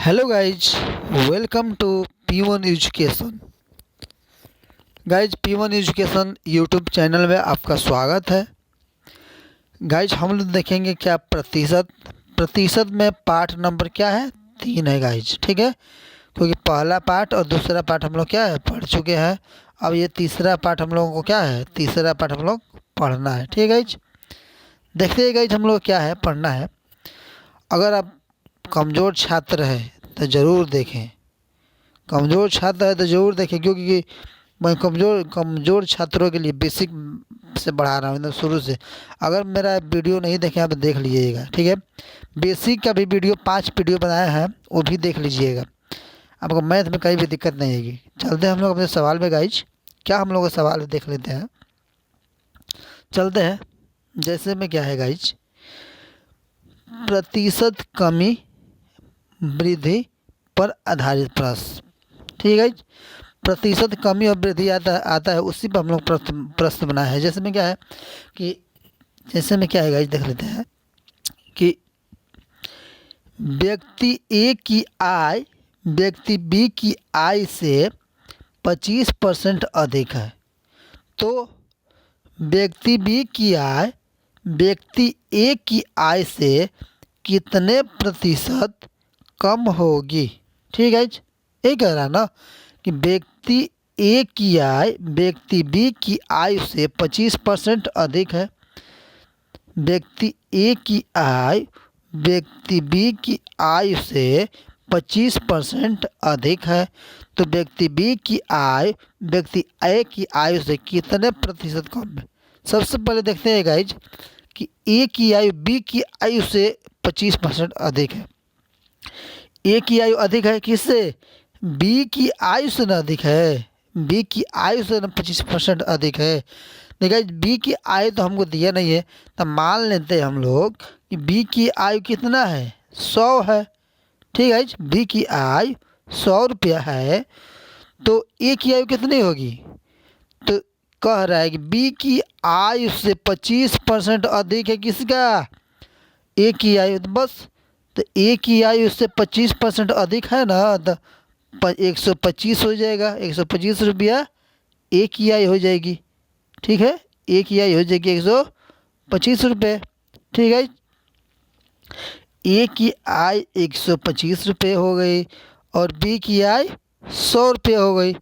Hello guys, welcome to P1 education. Guys, P1 education YouTube channel में आपका स्वागत है। गाइज, हम लोग देखेंगे क्या प्रतिशत में पार्ट नंबर क्या है, 3 है गाइज। ठीक है, क्योंकि पहला पार्ट और दूसरा पार्ट हम लोग क्या है पढ़ चुके हैं। अब ये तीसरा पार्ट हम लोगों को क्या है, तीसरा पार्ट हम लोग पढ़ना है। ठीक है गाइज, देखते हैं गाइज हम लोग क्या है पढ़ना है। अगर आप कमज़ोर छात्र है तो ज़रूर देखें, कमज़ोर छात्र है तो ज़रूर देखें, क्योंकि मैं कमज़ोर छात्रों के लिए बेसिक से बढ़ा रहा हूँ एकदम शुरू से। अगर मेरा वीडियो नहीं देखें आप देख लीजिएगा। ठीक है, बेसिक का भी वीडियो 5 वीडियो बनाया है, वो भी देख लीजिएगा। आपको मैथ में कहीं भी दिक्कत नहीं आएगी। चलते हैं हम लोग अपने सवाल में गाइज। क्या हम लोग सवाल देख लेते हैं, चलते हैं। जैसे में क्या है गाइज, प्रतिशत कमी वृद्धि पर आधारित प्रश्न। ठीक है, प्रतिशत कमी और वृद्धि आता है, उसी पर हम लोग प्रश्न बनाया है। जैसे में क्या है कि गाइस देख लेते हैं कि व्यक्ति ए की आय व्यक्ति बी की आय से 25% अधिक है, तो व्यक्ति बी की आय व्यक्ति ए की आय से कितने प्रतिशत कम होगी। ठीक है, ये कह रहा ना कि व्यक्ति ए की आय व्यक्ति बी की आय से 25% अधिक है। व्यक्ति ए की आय व्यक्ति बी की आय से 25% अधिक है, तो व्यक्ति बी की आय व्यक्ति ए की आय से कितने प्रतिशत कम है। सबसे पहले देखते हैं गाइज कि ए की आयु बी की आयु से 25% अधिक है। ए की आयु अधिक है किससे, बी की आयु से न अधिक है, बी की आयु से न 25% अधिक है। देखिए बी की आयु तो हमको दिया नहीं है, तो मान लेते हैं हम लोग कि बी की आयु कितना है, 100 है। ठीक है, बी की आयु 100 रुपया है, तो ए की आयु कितनी होगी, तो कह रहा है कि बी की आयु से 25% अधिक है किसका, ए की आयु। तो बस, तो ए की आयु से 25% अधिक है ना, तो 125 हो जाएगा। 125 रुपया ए की आय हो जाएगी। ठीक है, ए की आय हो जाएगी 125 रुपये। ठीक है, ए की आय 125 रुपये हो गई और बी की आय 100 रुपये हो गई।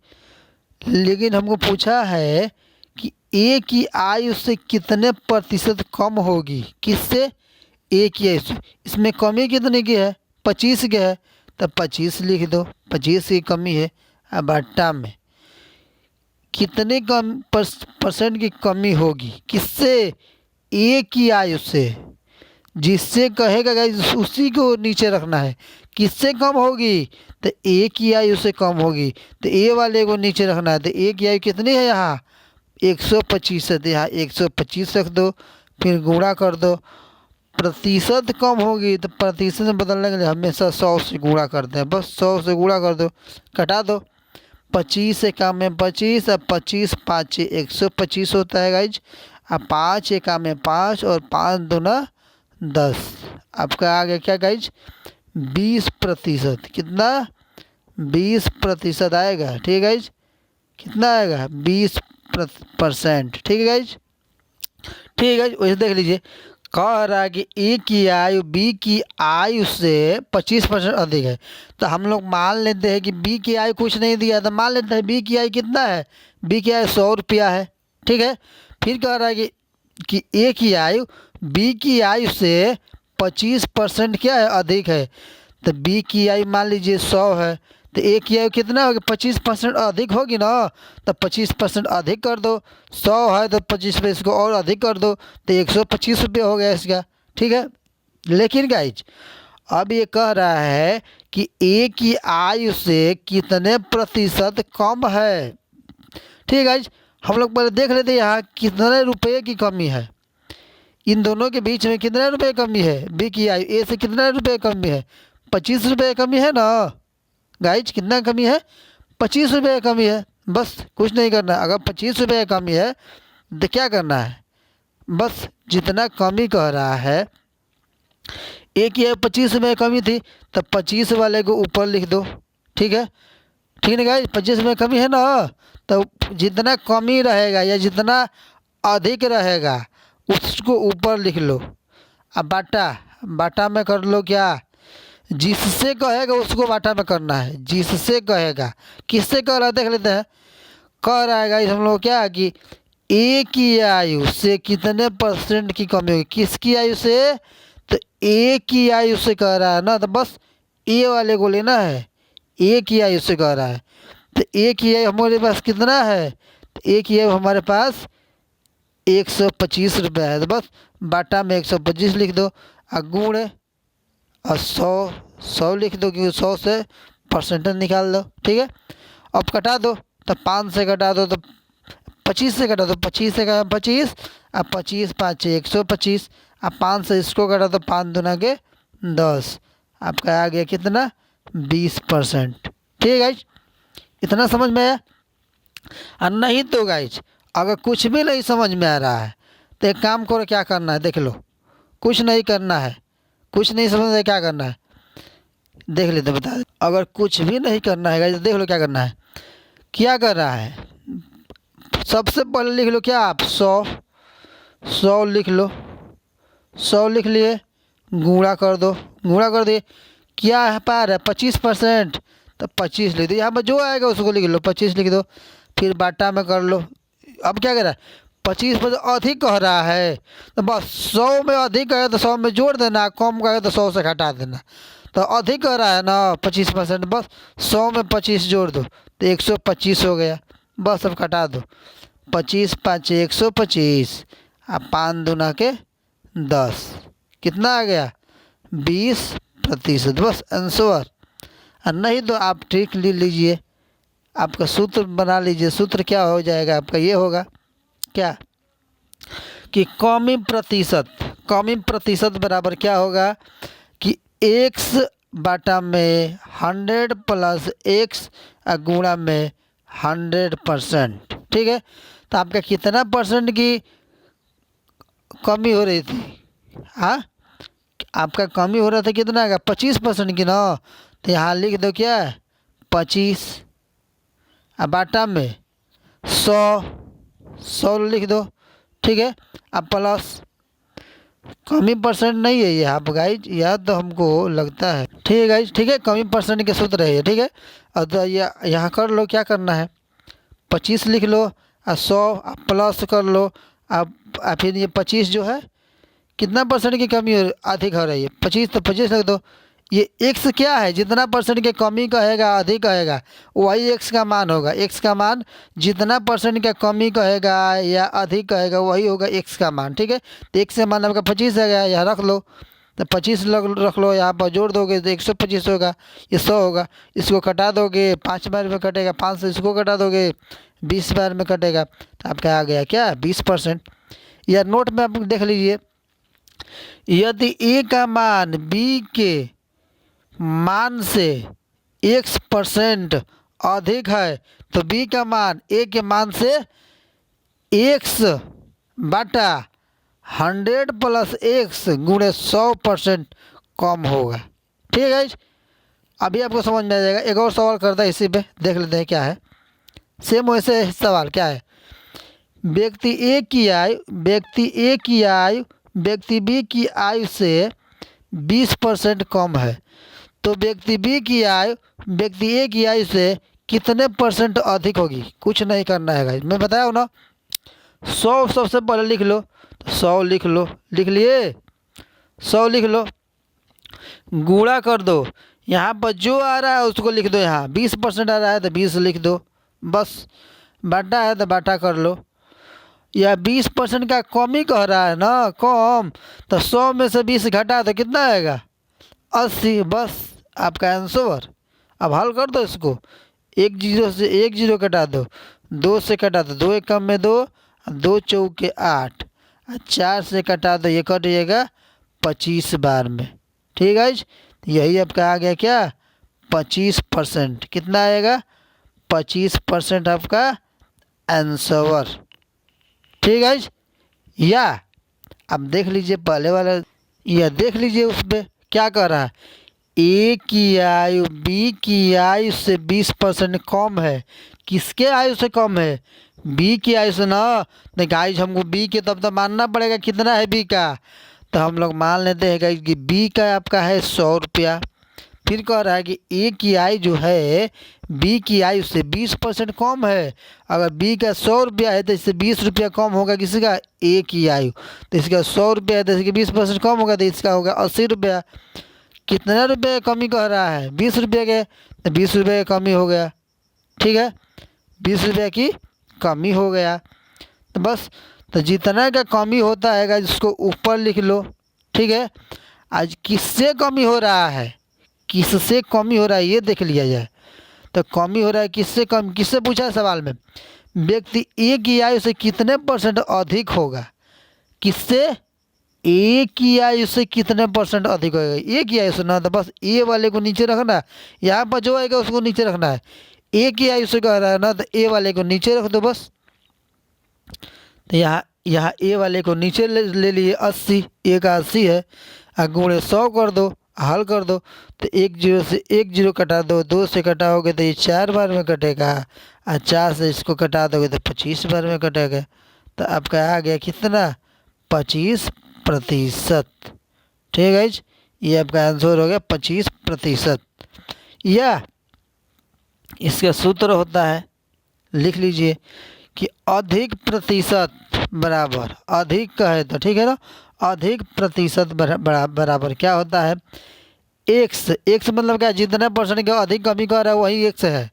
लेकिन हमको पूछा है कि ए की आयु से कितने प्रतिशत कम होगी, किससे, ए की आयु से। इसमें कमी कितने की है, 25 की है, तो 25 लिख दो, 25 की कमी है। अब बट्टा में कितने परसेंट की कमी होगी, किससे, ए की आयु से। जिससे कहेगा गाइस उसी को नीचे रखना है। किससे कम होगी, तो ए की आयु से कम होगी, तो ए वाले को नीचे रखना है। तो ए की आयु कितनी है यहाँ 125 है, तो यहाँ 125 रख दो, फिर गुणा कर दो। प्रतिशत कम होगी तो प्रतिशत में बदलने के लिए हमेशा 100 से गुणा करते हैं, बस 100 से गुणा कर दो, कटा दो। 25 से काम में 25 और 25 5 125 होता है गाइज। अब 5 काम में 5 और 5 दूना 10। आपका आ गया क्या गाइज, 20%। कितना, 20% आएगा। ठीक है गाइज, कितना आएगा, 20%। ठीक है गाइज, ठीक है गाइज। वैसे देख लीजिए, कह रहा है कि ए की आयु बी की आयु से 25% अधिक है, तो हम लोग मान लेते हैं कि बी की आयु कुछ नहीं दिया, तो मान लेते हैं बी की आयु कितना है, बी की आयु 100 रुपया है। ठीक है, फिर कह रहा है कि ए की आयु बी की आयु से 25% क्या है, अधिक है, तो बी की आयु मान लीजिए 100 है, तो ए की आयु कितना होगी, 25% अधिक होगी ना, तो 25% अधिक कर दो। 100 है तो 25 इसको और अधिक कर दो, तो 125 रुपये हो गया इसका। ठीक है, लेकिन गाइज अब ये कह रहा है कि ए की आयु से कितने प्रतिशत कम है। ठीक है गाइज, हम लोग पहले देख लेते हैं यहाँ कितने रुपये की कमी है, इन दोनों के बीच में कितने रुपये कमी है। बी की आयु ए से कितने रुपये कमी है, 25 रुपये कमी है ना गाइज। कितना कमी है, 25 रुपये कमी है। बस कुछ नहीं करना, अगर 25 रुपये कमी है तो क्या करना है, बस जितना कमी कह रहा है एक ही 25 में कमी थी तो 25 वाले को ऊपर लिख दो। ठीक है, ठीक है गाइस, 25 में कमी है ना, तो जितना कमी रहेगा या जितना अधिक रहेगा उसको ऊपर लिख लो। अब बाटा, बाटा में कर लो क्या, जिससे कहेगा उसको बाटा में करना है, जिससे कहेगा। किससे कह रहा है देख लेते हैं। कह रहा है गाइस हम लोग क्या कि ए की आयु से कितने % की कमी होगी, किसकी आयु से, तो ए की आयु से कह रहा है ना, तो बस ए वाले को लेना है, ए की आयु से कह रहा है। तो ए की आयु हमारे पास कितना है, तो ए की आयु हमारे पास 125 रुपये है, तो बस बाटा में 125 लिख दो और गुण और 100 लिख दो, क्योंकि 100 से % निकाल दो। ठीक है, अब कटा दो, तो 5 से कटा दो, तो 25 से कटा दो, 25 से कटा 25, अब 25 5 125, अब 5 से इसको कटा दो, 5 दूना के 10, आपका आ गया कितना 20%। ठीक है गाइज, इतना समझ में आया। और नहीं तो गाइज अगर कुछ भी नहीं समझ में आ रहा है तो एक काम करो, क्या करना है देख लो। कुछ नहीं करना है, कुछ नहीं समझ में क्या करना है देख लेते बता दे। अगर कुछ भी नहीं करना है गाइज देख लो क्या करना है। क्या कर रहा है, सबसे पहले लिख लो क्या आप 100 लिख लो, 100 लिख लिए, गुणा कर दो, गुणा कर दिए, क्या है पार है 25%, तो 25 लिख दो, यहाँ पर जो आएगा उसको लिख लो, 25 लिख दो, फिर बाटा में कर लो। अब क्या कर रहा है, 25% अधिक कह रहा है तो बस 100 में अधिक है तो 100 में जोड़ देना, कम कहे तो 100 से घटा देना। तो अधिक कह रहा है ना 25%, बस 100 में 25 जोड़ दो तो 125 हो गया, बस अब घटा दो। 25 5 125, अब 5 दूना के 10, कितना आ गया 20%, बस आंसर। और नहीं तो आप ट्रिक ले लीजिए, आपका सूत्र बना लीजिए। सूत्र क्या हो जाएगा आपका, ये होगा क्या कि कमी प्रतिशत बराबर क्या होगा कि x बाटा में 100 प्लस x गुणा में 100%। ठीक है, तो आपका कितना % की कमी हो रही थी, हाँ आपका कमी हो रहा था कितना का 25% की ना, तो यहाँ लिख दो क्या 25, अब बाटा में 100 लिख दो। ठीक है, अब प्लस कमी % नहीं है ये आप गाइज, यह तो हमको लगता है। ठीक है गाइज, ठीक है, कमी % के सूत्र है ये। ठीक है, और तो यहाँ कर लो, क्या करना है 25 लिख लो और 100 प्लस कर लो। अब फिर ये 25 जो है कितना % की कमी अधिक हो रही है 25, तो 25 लिख दो। ये x क्या है, जितना % की कमी कहेगा अधिक कहेगा वही x का मान होगा। x का मान जितना % का कमी कहेगा या अधिक कहेगा वही होगा x का मान। ठीक है, तो x का मान आपका 25 है गया, यहाँ रख लो, तो 25 रख लो, यहाँ पर जोड़ दोगे तो 125 होगा, ये 100 होगा। इसको कटा दोगे 5 बार में कटेगा, 5 से इसको कटा दोगे 20 बार में कटेगा, तो आपका आ गया क्या 20%। या नोट में आप देख लीजिए, यदि a का मान b के मान से x% अधिक है तो b का मान a के मान से x बाटा 100 प्लस x गुणे 100% कम होगा। ठीक है गाइज, अभी आपको समझ में आ जाएगा। एक और सवाल करता है इसी पे, देख लेते हैं क्या है। सेम वैसे सवाल क्या है, व्यक्ति ए की आयु व्यक्ति बी की आयु से 20% कम है, तो व्यक्ति बी की आयु व्यक्ति ए की आयु से कितने % अधिक होगी। कुछ नहीं करना है गाइस, मैं बताया हूँ ना। 100 सबसे पहले लिख लो, 100 लिख लो, लिख लिए 100 लिख लो, गुणा कर दो, यहाँ पर जो आ रहा है उसको लिख दो, यहाँ 20% आ रहा है तो 20 लिख दो, बस बाटा है तो बाटा कर लो। या 20% का कम ही कह रहा है ना, कम, तो 100 में से 20 घटा तो कितना आएगा 80, बस आपका आंसर। अब हल कर दो इसको, 1 0 से 1 0 कटा दो, 2 से कटा दो, 2 1 कम में 2, 2 चौके 8, 4 से कटा दो, ये कट जाएगा 25 बार में। ठीक है, यही आपका आ गया क्या 25%। कितना आएगा 25% आपका आंसर। ठीक है, या अब देख लीजिए पहले वाला, या देख लीजिए उस पर क्या कह रहा है, ए की आयु बी की आयु से 20% कम है। किसके आयु से कम है, बी की आयु से ना। नहीं गाइज हमको बी के तब तो मानना पड़ेगा कितना है बी का, तो हम लोग मान लेते हैं गाइज कि बी का आपका है 100 रुपया। फिर कह रहा है कि ए की आयु जो है बी की आयु से 20% कम है। अगर बी का 100 रुपया है तो इससे 20 रुपया कम होगा किसका, ए की आयु। तो इसका 100 रुपया है तो इसके 20% कम होगा तो इसका होगा 80 रुपया। कितना रुपये का कमी कह रहा है, 20 रुपये के, तो 20 रुपये का कमी हो गया। ठीक है, 20 रुपये की कमी हो गया। तो बस, तो जितना का कमी होता है गाइस उसको ऊपर लिख लो। ठीक है, आज किससे कमी हो रहा है, किससे कमी हो रहा है ये देख लिया जाए। तो कमी हो रहा है किससे कम, किससे पूछा है सवाल में, व्यक्ति ए की आयु से कितने % अधिक होगा। किससे, ए की आयु से कितने % अधिक होगा, ए की आयु से ना। तो बस ए वाले को नीचे रखना है, यहाँ पर जो आएगा उसको नीचे रखना है। ए की आयु से कह रहा है ना, तो ए वाले को नीचे रख दो बस। तो यहाँ ए वाले को नीचे ले लिए 80, ए का 80 है, गुणे 100 कर दो, हल कर दो। तो 1 0 से 1 0 कटा दो, 2 से कटाओगे तो ये 4 बार में कटेगा, और 4 से इसको कटा दोगे तो 25 बार में कटेगा। तो आपका आ गया कितना, 25%। ठीक है, ये आपका आंसर हो गया 25%। या इसका सूत्र होता है, लिख लीजिए कि अधिक प्रतिशत बराबर, अधिक का है तो ठीक है ना, अधिक प्रतिशत बराबर क्या होता है, एक्स। एक्स मतलब क्या, जितने % का अधिक कमी कर रहा है वही एक्स है।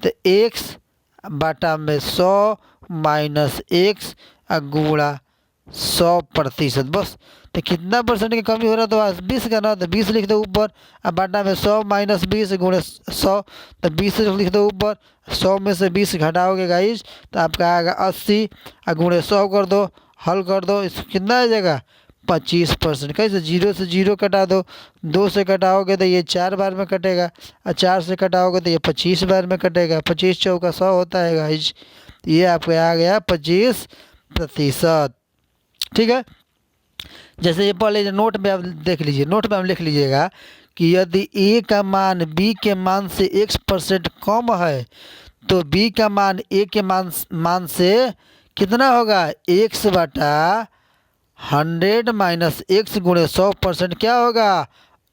तो एक्स बटा में 100 माइनस एक्स गुणा 100%। बस, तो कितना % की कमी हो रहा है, तो 20 का ना, तो 20 लिख दो ऊपर, अब बाटा में 100 माइनस 20 गुणे 100, तो 20 लिख दो ऊपर, 100 में से 20 घटाओगे गाइज तो आपका आएगा 80, और गुणे 100 कर दो, हल कर दो, इस कितना आ जाएगा 25%। कैसे, 0 से 0 कटा दो, 2 से कटाओगे तो ये 4 बार में कटेगा, और 4 से कटाओगे तो ये 25 बार में कटेगा। 25 चौका 100 होता है गाइज, ये आपका आ गया 25%। ठीक है, जैसे ये पढ़ लीजिए, नोट में आप देख लीजिए, नोट में आप लिख लीजिएगा कि यदि ए का मान बी के मान से x% कम है तो बी का मान ए के मान से कितना होगा, x बटा 100 माइनस एक्स गुणे 100% क्या होगा,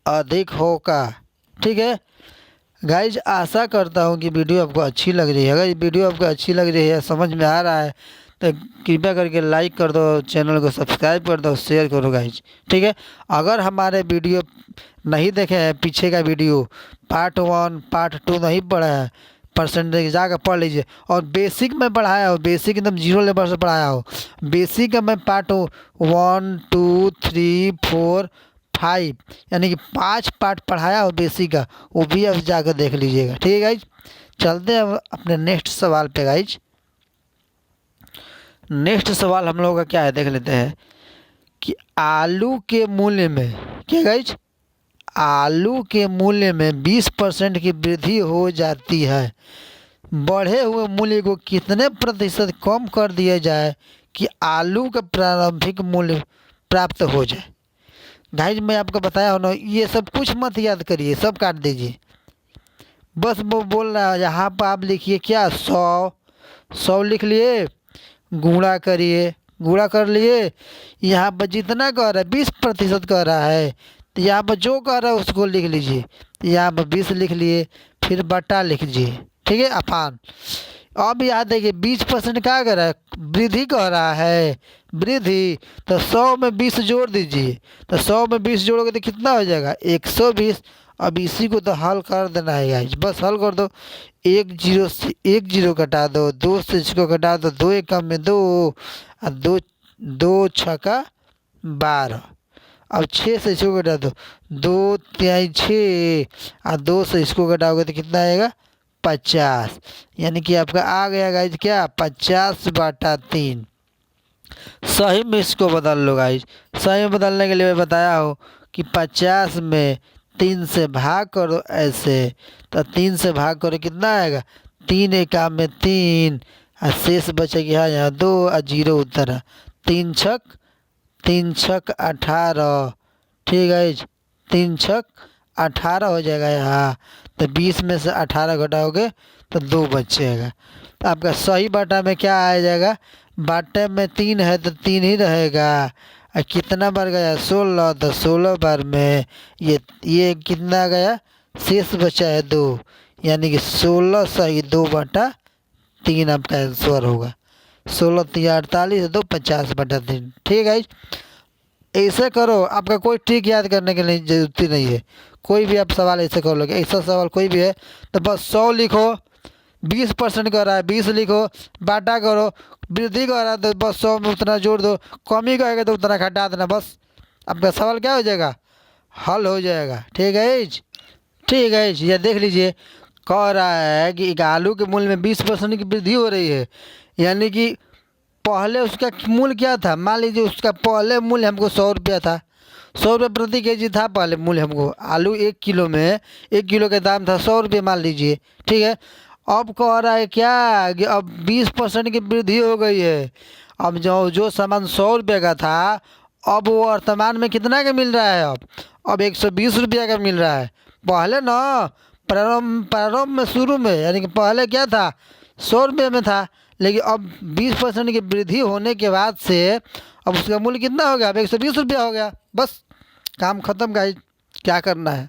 अधिक होगा। ठीक है गाइज, आशा करता हूँ कि वीडियो आपको अच्छी लग रही है। अगर ये वीडियो आपको अच्छी लग रही है, समझ में आ रहा है, तो कृपया करके लाइक कर दो, चैनल को सब्सक्राइब कर दो, शेयर करो गाइज। ठीक है, अगर हमारे वीडियो नहीं देखे हैं, पीछे का वीडियो पार्ट 1 पार्ट 2 नहीं पढ़ा है, परसेंटेज जाकर पढ़ लीजिए। और बेसिक में पढ़ाया हो, बेसिक एकदम 0 लेवल से पढ़ाया हो। बेसिक में पार्ट 1 2 3 4 5 यानी कि 5 पार्ट पढ़ाया हो बेसिक का, वो भी आप जाकर देख लीजिएगा। ठीक है गाइज, चलते हैं अपने नेक्स्ट सवाल पे गाइज। नेक्स्ट सवाल हम लोगों का क्या है देख लेते हैं कि आलू के मूल्य में, क्या गाइज, आलू के मूल्य में 20% की वृद्धि हो जाती है, बढ़े हुए मूल्य को कितने % कम कर दिया जाए कि आलू का प्रारंभिक मूल्य प्राप्त हो जाए। गाइज मैं आपको बताया हो ना, ये सब कुछ मत याद करिए, सब काट दीजिए। बस वो बोल रहा है यहाँ पर आप लिखिए क्या, 100 लिख लिए, गुणा करिए, गुणा कर लिए, यहाँ पर जितना कह रहा है 20% कह रहा है, तो यहाँ पर जो कह रहा है उसको लिख लीजिए। यहाँ पर 20 लिख लिए, फिर बटा लिख लीजिए। ठीक है, अपान। अब याद देखिए 20% क्या कर रहा है, वृद्धि कह रहा है, वृद्धि। तो 100 में 20 जोड़ दीजिए, तो 100 में 20 जोड़ोगे तो कितना हो जाएगा, 120। अब इसी को तो हल कर देना है गाइस, बस हल कर दो। 1 0 से 1 0 कटा दो, 2 से इसको कटा दो, 2 1 कम में 2, और 2 छक्का 12। अब 6 से इसको कटा दो, 2 3 6, और 2 से इसको कटाओगे तो कितना आएगा, 50। यानी कि आपका आ गया गाइज क्या, 50/3। सही में इसको बदल लो गाइज। सही में बदलने के लिए मैं बताया हो कि 50 में 3 से भाग करो ऐसे, तो 3 से भाग करो कितना आएगा, 3 एका में 3, और शेष बचेगी यहाँ 2 और 0 उत्तर। 3 छक 18। ठीक है, 3 छक 18 हो जाएगा यहाँ। तो 20 में से 18 घटाओगे तो 2 बचेगा। तो आपका सही बाटा में क्या आ जाएगा, बाटे में 3 है तो 3 ही रहेगा। और कितना बार गया 16, तो 16 बार में ये कितना गया, शेष बचा है 2, यानी कि 16 सही 2/3 आपका आंसर होगा। 16 3 48 2 50/3। ठीक है, ऐसे करो। आपका कोई ट्रिक याद करने की नहीं जरूरत नहीं है, कोई भी आप सवाल ऐसे कर लोगे। ऐसा सवाल कोई भी है तो बस 100 लिखो, 20% कर रहा है 20 लिखो, बाटा करो, वृद्धि कर रहा है तो बस 100 में उतना जोड़ दो, कमी कहेगा तो उतना घटा देना, बस आपका सवाल क्या हो जाएगा, हल हो जाएगा। ठीक है, ठीक है। ये देख लीजिए, कह रहा है कि एक आलू के मूल्य में 20% की वृद्धि हो रही है, यानी कि पहले उसका मूल्य क्या था, मान लीजिए उसका पहले मूल्य हमको 100 रुपया था, 100 रुपये प्रति केजी था पहले मूल्य हमको। आलू 1 किलो में 1 किलो का दाम था 100 रुपये मान लीजिए। ठीक है, अब कह रहा है क्या कि अब 20% की वृद्धि हो गई है। अब जो सामान 100 रुपये का था अब वो वर्तमान में कितना का मिल रहा है, अब 120 रुपया का मिल रहा है। पहले ना प्रारंभ में शुरू में, यानी कि पहले क्या था 100 रुपये में था, लेकिन अब 20% की वृद्धि होने के बाद से अब उसका मूल्य कितना हो गया, अब 120 रुपया हो गया। बस काम ख़त्म गाइस। क्या करना है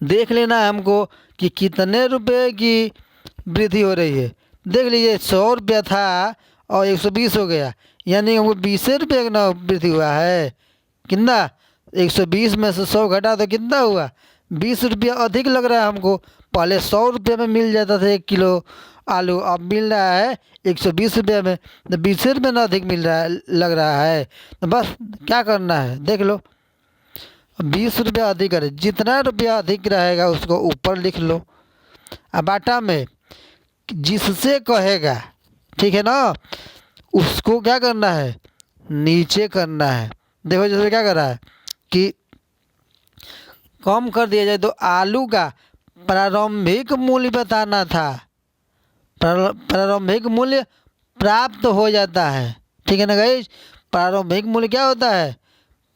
देख लेना है हमको कि कितने रुपए की वृद्धि हो रही है। देख लीजिए 100 रुपया था और 120 हो गया, यानी वो 20 रुपये का ना वृद्धि हुआ है। कितना, 120 में से 100 घटा तो कितना हुआ, 20 रुपया अधिक लग रहा है हमको। पहले 100 रुपये में मिल जाता था 1 किलो आलू, अब मिल रहा है 120 रुपये में, तो 20 रुपये ना अधिक मिल रहा है, लग रहा है। तो बस क्या करना है देख लो, 20 रुपया अधिक है, जितना रुपया अधिक रहेगा उसको ऊपर लिख लो। अब बाटा में जिससे कहेगा, ठीक है ना, उसको क्या करना है, नीचे करना है। देखो जैसे क्या कर रहा है कि कम कर दिया जाए तो आलू का प्रारंभिक मूल्य बताना था, प्रारंभिक मूल्य प्राप्त हो जाता है। ठीक है ना गाइस, प्रारंभिक मूल्य क्या होता है,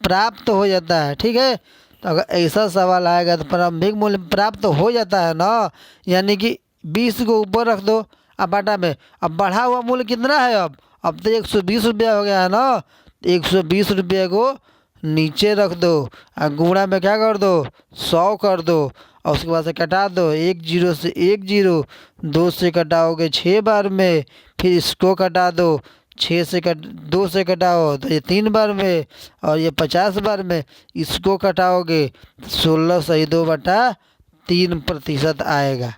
प्राप्त हो जाता है। ठीक है, तो अगर ऐसा सवाल आएगा तो प्रारंभिक मूल्य प्राप्त हो जाता है ना, यानी कि 20 को ऊपर रख दो। अब बाटा में अब बढ़ा हुआ मूल्य कितना है, अब तो 120 रुपया हो गया है ना, 120 रुपये को नीचे रख दो और गुणा में क्या कर दो 100 कर दो, और उसके बाद से कटा दो, 1 0 से 1 0, 2 से कटाओगे 6 बार में, फिर इसको कटा दो, 2 से कटाओ तो ये 3 बार में, और ये 50 बार में, इसको कटाओगे 16 सही 2/3% आएगा।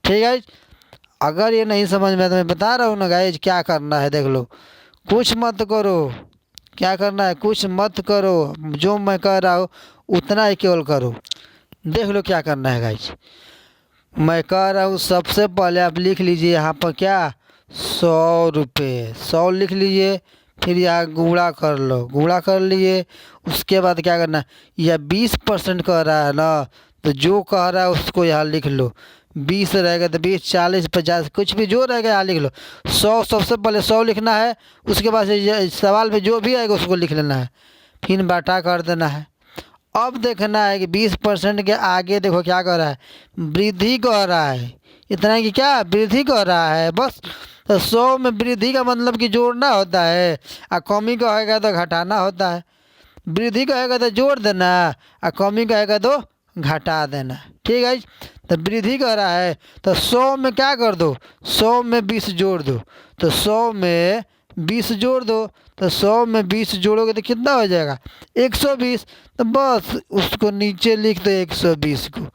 ठीक है, अगर ये नहीं समझ में तो मैं बता रहा हूँ ना गाइज, क्या करना है देख लो, कुछ मत करो। क्या करना है, कुछ मत करो, जो मैं कह रहा हूँ उतना ही केवल करो। देख लो क्या करना है गाइज, मैं कह रहा हूँ सबसे पहले आप लिख लीजिए यहाँ पर क्या 100 रुपये, 100 लिख लीजिए, फिर यहाँ गुणा कर लो, गुणा कर लिए। उसके बाद क्या करना, यह 20% कह रहा है ना, तो जो कह रहा है उसको यहाँ लिख लो। 20 रहेगा तो 20, 40, 50 कुछ भी जो रहेगा यहाँ लिख लो। 100 सबसे पहले 100 लिखना है, उसके बाद सवाल में जो भी आएगा उसको लिख लेना है, फिर बाटा कर देना है। अब देखना है कि 20% के आगे देखो क्या कर रहा है, वृद्धि कर रहा है, इतना है कि क्या वृद्धि कर रहा है बस। तो 100 में वृद्धि का मतलब कि जोड़ना होता है, और कमी कहेगा तो घटाना होता है। वृद्धि कहेगा तो जोड़ देना, और कमी कहेगा तो घटा देना। ठीक है, तो वृद्धि कर रहा है तो 100 में क्या कर दो, 100 में 20 जोड़ दो, तो 100 में 20 जोड़ दो, तो 100 में 20 जोड़ोगे तो कितना हो जाएगा 120। तो बस उसको नीचे लिख दो 120 को।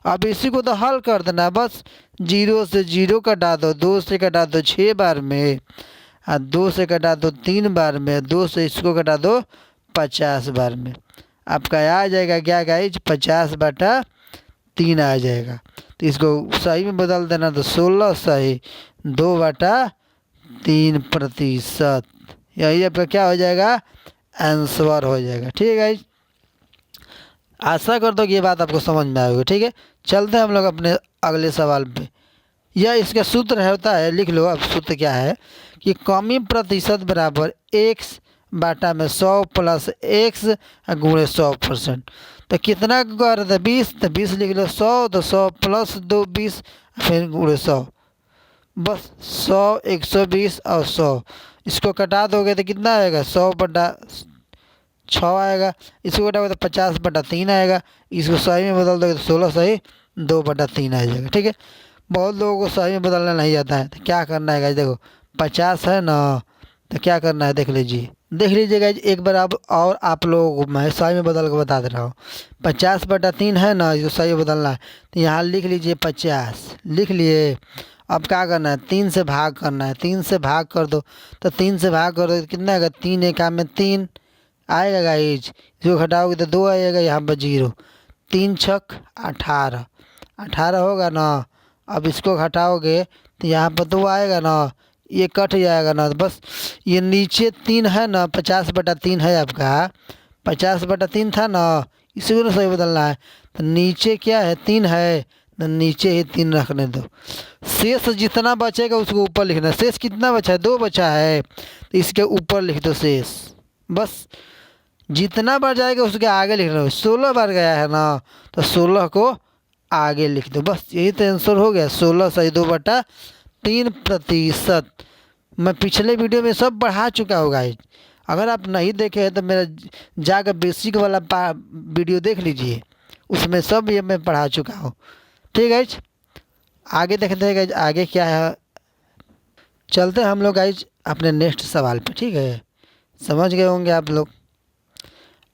अब इसी को तो हल कर देना, बस 0 से 0 कटा दो, 2 से कटा दो 6 बार में, और 2 से कटा दो 3 बार में, 2 से इसको कटा दो 50 बार में। आपका आ जाएगा क्या गाइज 50/3 आ जाएगा। तो इसको सही में बदल देना, तो 16 सही 2/3%, यही आपका क्या हो जाएगा आंसर हो जाएगा। ठीक है गाइज, आशा कर दो कि ये बात आपको समझ में आएगी। ठीक है, चलते हैं हम लोग अपने अगले सवाल पे। यह इसका सूत्र है होता है, लिख लो अब सूत्र क्या है कि कमी प्रतिशत बराबर x बाटा में 100 प्लस x गुणे 100%। तो कितना कर रहे थे 20, तो 20 लिख लो। 100 तो 100 प्लस 2 20 फिर गुणे 100। बस 100 120 और 100 इसको कटा दोगे तो कितना आएगा 100/6 आएगा। इसको कटाओगे तो 50/3 आएगा। इसको सही में बदल दोगे तो 16 सही 2/3 आ जाएगा। ठीक है, बहुत लोगों को सही में बदलना नहीं आता है, तो क्या करना है गाइस, देखो 50 है ना, तो क्या करना है देख लीजिए गाइस एक बार। अब और आप लोगों को मैं सही में बदल के बता दे रहा हूँ। 50/3 है ना, इसको सही में बदलना है तो यहाँ लिख लीजिए 50 लिख लिए। अब क्या करना है 3 से भाग करना है। 3 से भाग कर दो, तो 3 से भाग कर दो तो कितना आएगा 3 एका में 3 आएगा गाइज। जो घटाओगे तो 2 आएगा, यहाँ पर 0। 3 छक 18 18 होगा ना। अब इसको घटाओगे तो यहाँ पर 2 आएगा ना, ये कट जाएगा ना। बस ये नीचे 3 है ना, 50/3 है आपका। 50/3 था ना, इसी को ना सही बदलना है। तो नीचे क्या है 3 है, तो नीचे ही 3 रखने दो। शेष जितना बचेगा उसको ऊपर लिखना। शेष कितना बचा है 2 बचा है, तो इसके ऊपर लिख दो शेष। बस जितना बार जाएगा उसके आगे लिखना हो। 16 बार गया है ना, तो 16 को आगे लिख दो। बस यही तो आंसर हो गया। 16 सही 2/3%। मैं पिछले वीडियो में सब पढ़ा चुका हूँ गाइज। अगर आप नहीं देखे हैं तो मेरा जाकर बेसिक वाला वीडियो देख लीजिए, उसमें सब ये मैं पढ़ा चुका हूँ। ठीक है गाइज, आगे देखते हैं गाइज आगे क्या है। चलते हैं हम लोग गाइज अपने नेक्स्ट सवाल पे। ठीक है, समझ गए होंगे आप लोग।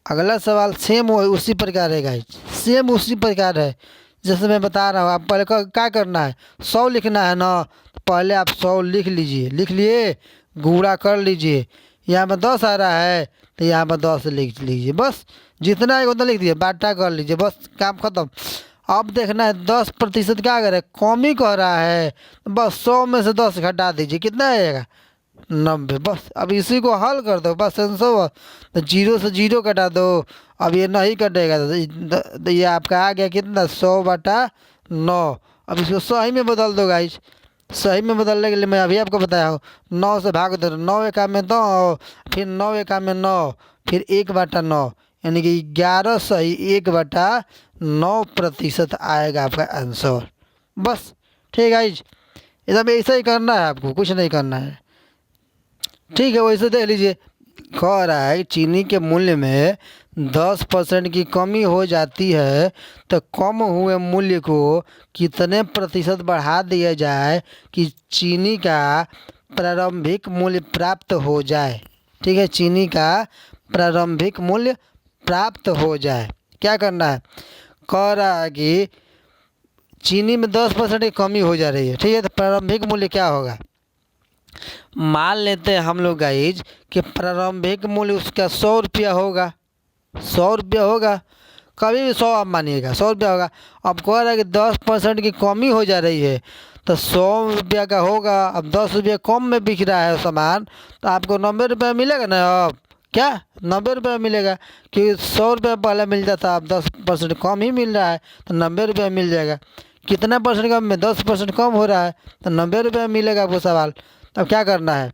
अगला सवाल सेम उसी प्रकार है गाइज, सेम उसी प्रकार है जैसे मैं बता रहा हूँ। आप पहले क्या करना है 100 लिखना है ना, तो पहले आप 100 लिख लीजिए। लिख लिए, गुणा कर लीजिए। यहाँ पर 10 आ रहा है तो यहाँ पर 10 लिख लीजिए। बस जितना है उतना लिख दीजिए, बाटा कर लीजिए, बस काम खत्म। अब देखना है 10% क्या करे कम ही कह रहा है, बस 100 में से 10 घटा दीजिए, कितना आएगा 90। बस अब इसी को हल कर दो, बस आंसर। तो 0 से 0 कटा दो। अब ये नहीं कटेगा तो ये आपका आ गया कितना 100/9। अब इसको सही में बदल दो गाइज। सही में बदलने के लिए मैं अभी आपको बताया हूँ। 9 से भाग दो, 9 एका में 9, फिर 9 एका में 9, फिर 1/9, यानी कि 11 सही 1/9% आएगा आपका आंसर। बस ठीक है गाइज, एकदम ऐसा ही करना है आपको, कुछ नहीं करना है। ठीक है, वैसे देख लीजिए कह रहा है चीनी के मूल्य में 10% की कमी हो जाती है तो कम हुए मूल्य को कितने प्रतिशत बढ़ा दिया जाए कि चीनी का प्रारंभिक मूल्य प्राप्त हो जाए। ठीक है, चीनी का प्रारंभिक मूल्य प्राप्त हो जाए। क्या करना है, कह रहा है कि चीनी में 10% की कमी हो जा रही है। ठीक है, तो प्रारंभिक मूल्य क्या होगा। मान लेते हैं हम लोग गाइज कि प्रारंभिक मूल्य उसका 100 रुपया होगा। 100 रुपया होगा, कभी भी 100 आप मानिएगा 100 रुपया होगा। अब कह रहा है कि 10% की कमी हो जा रही है तो 100 रुपया का होगा। अब 10 रुपया कम में बिक रहा है सामान, तो आपको 90 रुपया मिलेगा ना। अब क्या 90 रुपया मिलेगा, क्योंकि 100 रुपया पहले मिल जाता, अब 10% कम ही मिल रहा है तो 90 रुपया मिल जाएगा। कितना परसेंट कम में 10% कम हो रहा है तो 90 रुपया मिलेगा आपको सवाल। अब क्या करना है,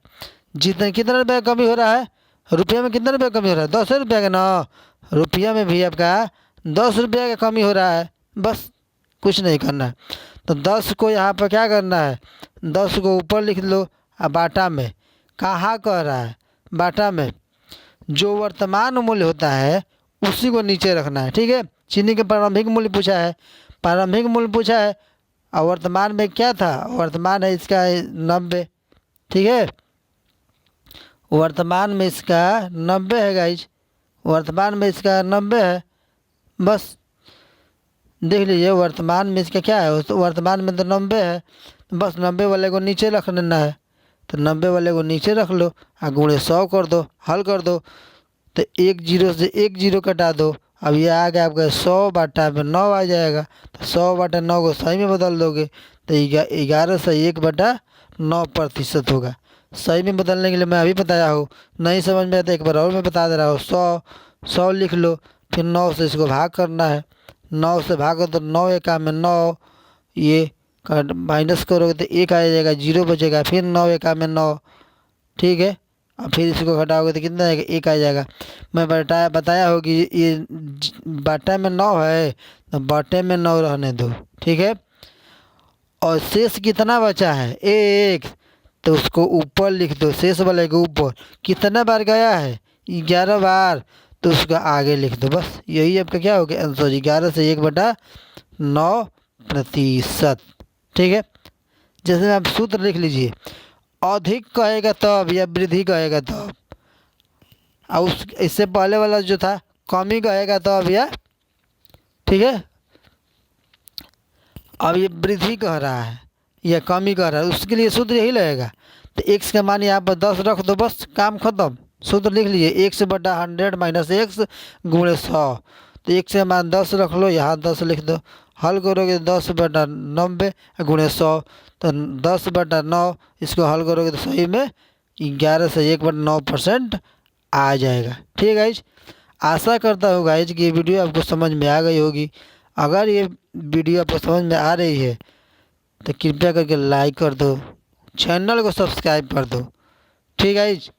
कितना रुपया कमी हो रहा है, रुपये में कितना रुपया कमी हो रहा है 10 रुपया का ना। रुपया में भी आपका 10 रुपया का कमी हो रहा है। बस कुछ नहीं करना है, तो 10 को यहाँ पर क्या करना है 10 को ऊपर लिख लो। अब बाटा में कहाँ कह रहा है, बाटा में जो वर्तमान मूल्य होता है उसी को नीचे रखना है। ठीक है, चीनी के प्रारंभिक मूल्य पूछा है, प्रारंभिक मूल्य पूछा है और वर्तमान में क्या था, वर्तमान है इसका 90। ठीक है, वर्तमान में इसका 90 है गाइज, वर्तमान में इसका 90 है। बस देख लीजिए वर्तमान में इसका क्या है, तो वर्तमान में तो 90 है। बस 90 वाले को नीचे रख लेना है, तो 90 वाले को नीचे रख लो और गुणे 100 कर दो, हल कर दो। तो 1 0 से 1 0 कटा दो। अब ये आ गया आपका 100/9 आ जाएगा। तो 100/9 को सही में बदल दोगे तो 11 से 1/9% होगा। सही में बदलने के लिए मैं अभी बताया हूँ, नहीं समझ में आता एक बार और मैं बता दे रहा हूँ। 100 लिख लो, फिर 9 से इसको भाग करना है। 9 से भागो तो 9 एका में 9, ये माइनस करोगे तो 1 आ जाएगा, 0 बचेगा, फिर 9 एका में 9। ठीक है, और फिर इसको घटाओगे तो कितना आएगा, 1 आ जाएगा। मैं बताया हो कि ये बटे में 9 है तो बटे में 9 रहने दो, ठीक है। और शेष कितना बचा है, 1, तो उसको ऊपर लिख दो, शेष वाले के ऊपर कितना बार गया है, 11 बार, तो उसका आगे लिख दो। बस यही आपका क्या हो गया आंसर, 11 से 1/9%। ठीक है। जैसे में आप सूत्र लिख लीजिए, अधिक कहेगा तब या वृद्धि कहेगा तब, और उस इससे पहले वाला जो था कमी कहेगा तब या, ठीक है। अब ये वृद्धि कह रहा है या कमी कह रहा है, उसके लिए सूत्र यही लगेगा। तो x का मान यहाँ पर 10 रख दो, बस काम खत्म। सूत्र लिख लीजिए, x/100 - x × 100। तो x का मान 10 रख लो, यहाँ 10 लिख दो। हल करोगे 10/90 × 100, तो 10/9, इसको हल करोगे तो सही में 11 से 1/9% आ जाएगा। ठीक है गाइज, आशा करता हूँ गाइज कि ये वीडियो आपको समझ में आ गई होगी। अगर ये वीडियो आपको समझ में आ रही है तो कृपया करके लाइक कर दो, चैनल को सब्सक्राइब कर दो। ठीक है गाइज,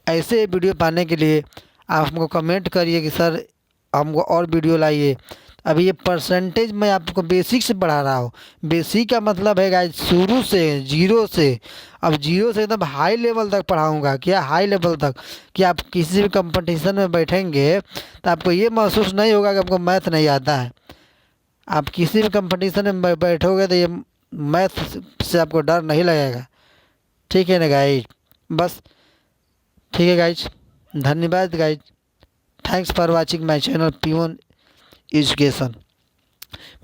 ऐसे वीडियो पाने के लिए आप हमको कमेंट करिए कि सर हमको और वीडियो लाइए। अभी ये परसेंटेज मैं आपको बेसिक से पढ़ा रहा हूँ। बेसिक का मतलब है गाइज शुरू से, जीरो से। अब जीरो से एकदम हाई लेवल तक पढ़ाऊँगा। क्या हाई लेवल तक, कि आप किसी भी कंपटीशन में बैठेंगे तो आपको ये महसूस नहीं होगा कि आपको मैथ नहीं आता है। आप किसी भी कंपटीशन में बैठोगे तो ये मैथ से आपको डर नहीं लगेगा। ठीक है ना गाइज, बस ठीक है गाइज, धन्यवाद guys. Thanks for watching my channel P1 education.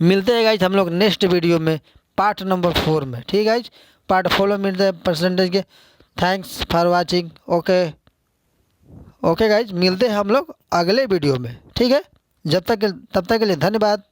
मिलते हैं गाइज हम लोग नेक्स्ट वीडियो में पार्ट नंबर 4 में। ठीक है गाइज, पार्ट 4 में मिलते हैं परसेंटेज के। Thanks for watching. Okay guys, मिलते हैं हम लोग अगले वीडियो में। ठीक है, तब तक के लिए धन्यवाद।